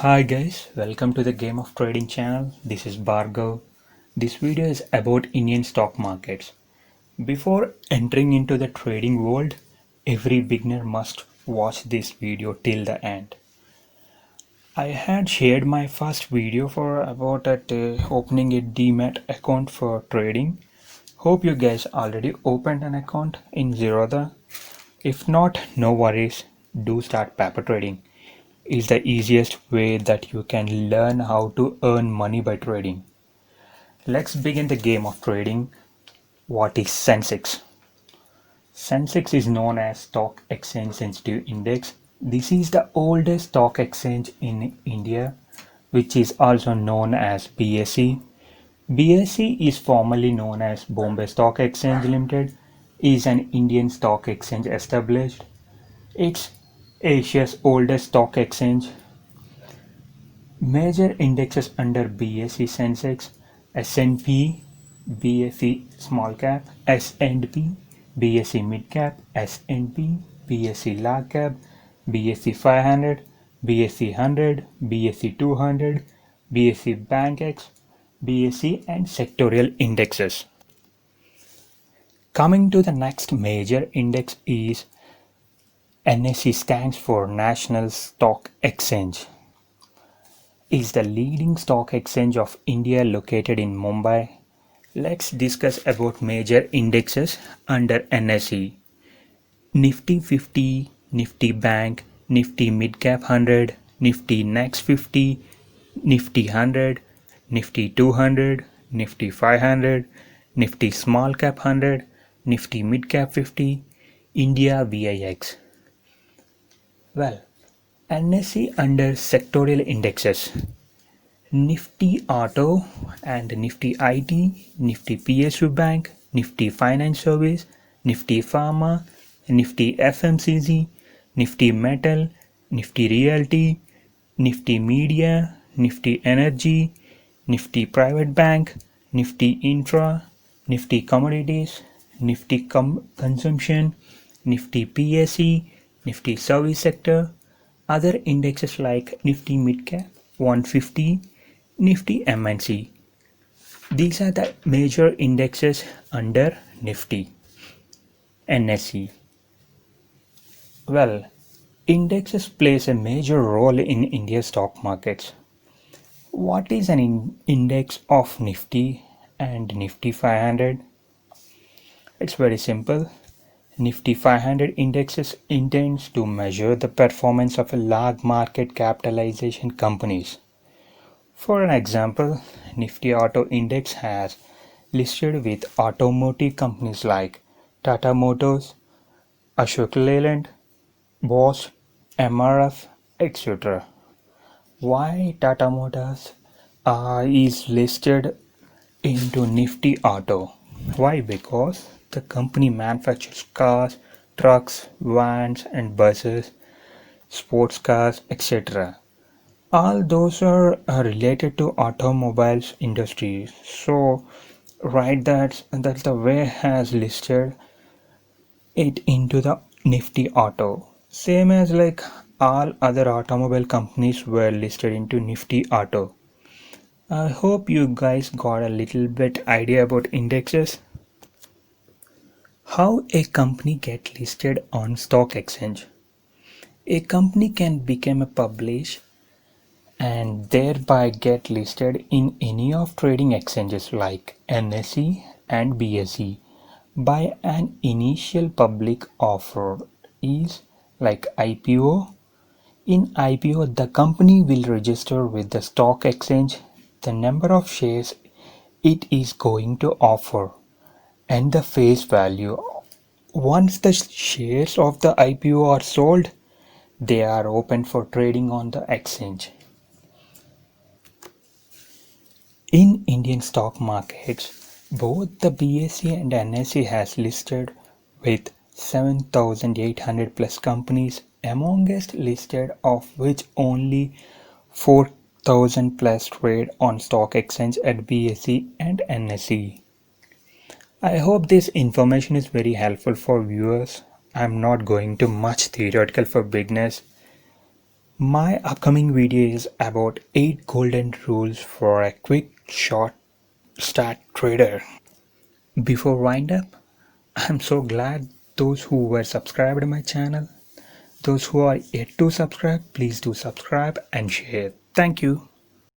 Hi guys, welcome to the Game of Trading channel. This is Bhargav. This video is about Indian stock markets. Before entering into the trading world, every beginner must watch this video till the end. I had shared my first video for about opening a Demate account for trading. Hope you guys already opened an account in Zerodha. If not, no worries, do start paper trading. Is the easiest way that you can learn how to earn money by trading. Let's begin the game of trading. What is Sensex? Sensex is known as Stock Exchange Sensitive Index. This is the oldest stock exchange in India, which is also known as BSE. BSE is formerly known as Bombay Stock Exchange Limited, is an Indian stock exchange established. It's Asia's oldest stock exchange. Major indexes under BSE Sensex: S&P, BSE Small Cap, S&P, BSE Mid Cap, S&P, BSE Large Cap, BSE 500, BSE 100, BSE 200, BSE Bank X, BSE and sectorial indexes. Coming to the next major index is NSE, stands for National Stock Exchange. Is the leading stock exchange of India located in Mumbai. Let's discuss about major indexes under NSE. Nifty 50, Nifty Bank, Nifty Mid Cap 100, Nifty Next 50, Nifty 100, Nifty 200, Nifty 500, Nifty Small Cap 100, Nifty Mid Cap 50, India VIX. Well, NSE under sectorial indexes: Nifty Auto and Nifty IT, Nifty PSU Bank, Nifty Finance Service, Nifty Pharma, Nifty FMCG, Nifty Metal, Nifty Realty, Nifty Media, Nifty Energy, Nifty Private Bank, Nifty Infra, Nifty Commodities, Nifty Consumption, Nifty PSE, Nifty Service Sector. Other indexes like Nifty Midcap 150, Nifty MNC. These are the major indexes under Nifty NSE. Well, indexes plays a major role in India's stock markets. What is an index of Nifty and Nifty 500? It's very simple. Nifty 500 indexes intends to measure the performance of a large market capitalization companies. For an example, Nifty Auto Index has listed with automotive companies like Tata Motors, Ashok Leyland, Bosch, MRF, etc. Why Tata Motors is listed into Nifty Auto? Why? Because the company manufactures cars, trucks, vans and buses, sports cars, etc. All those are related to automobiles industry. So right, that's the way has listed it into the Nifty Auto. Same as like all other automobile companies were listed into Nifty Auto. I hope you guys got a little bit idea about indexes. How a company get listed on stock exchange. A company can become a publish and thereby get listed in any of trading exchanges like NSE and BSE by an initial public offer is like IPO. In IPO, the company will register with the stock exchange the number of shares it is going to offer and the face value. Once the shares of the IPO are sold, they are open for trading on the exchange. In Indian stock markets, both the BSE and NSE has listed with 7,800 plus companies, amongst listed of which only 4,000 plus trade on stock exchange at BSE and NSE. I hope this information is very helpful for viewers. I'm not going to much theoretical for beginners. My upcoming video is about 8 golden rules for a quick short start trader. Before wind up, I'm so glad those who were subscribed to my channel. Those who are yet to subscribe, please do subscribe and share. Thank you.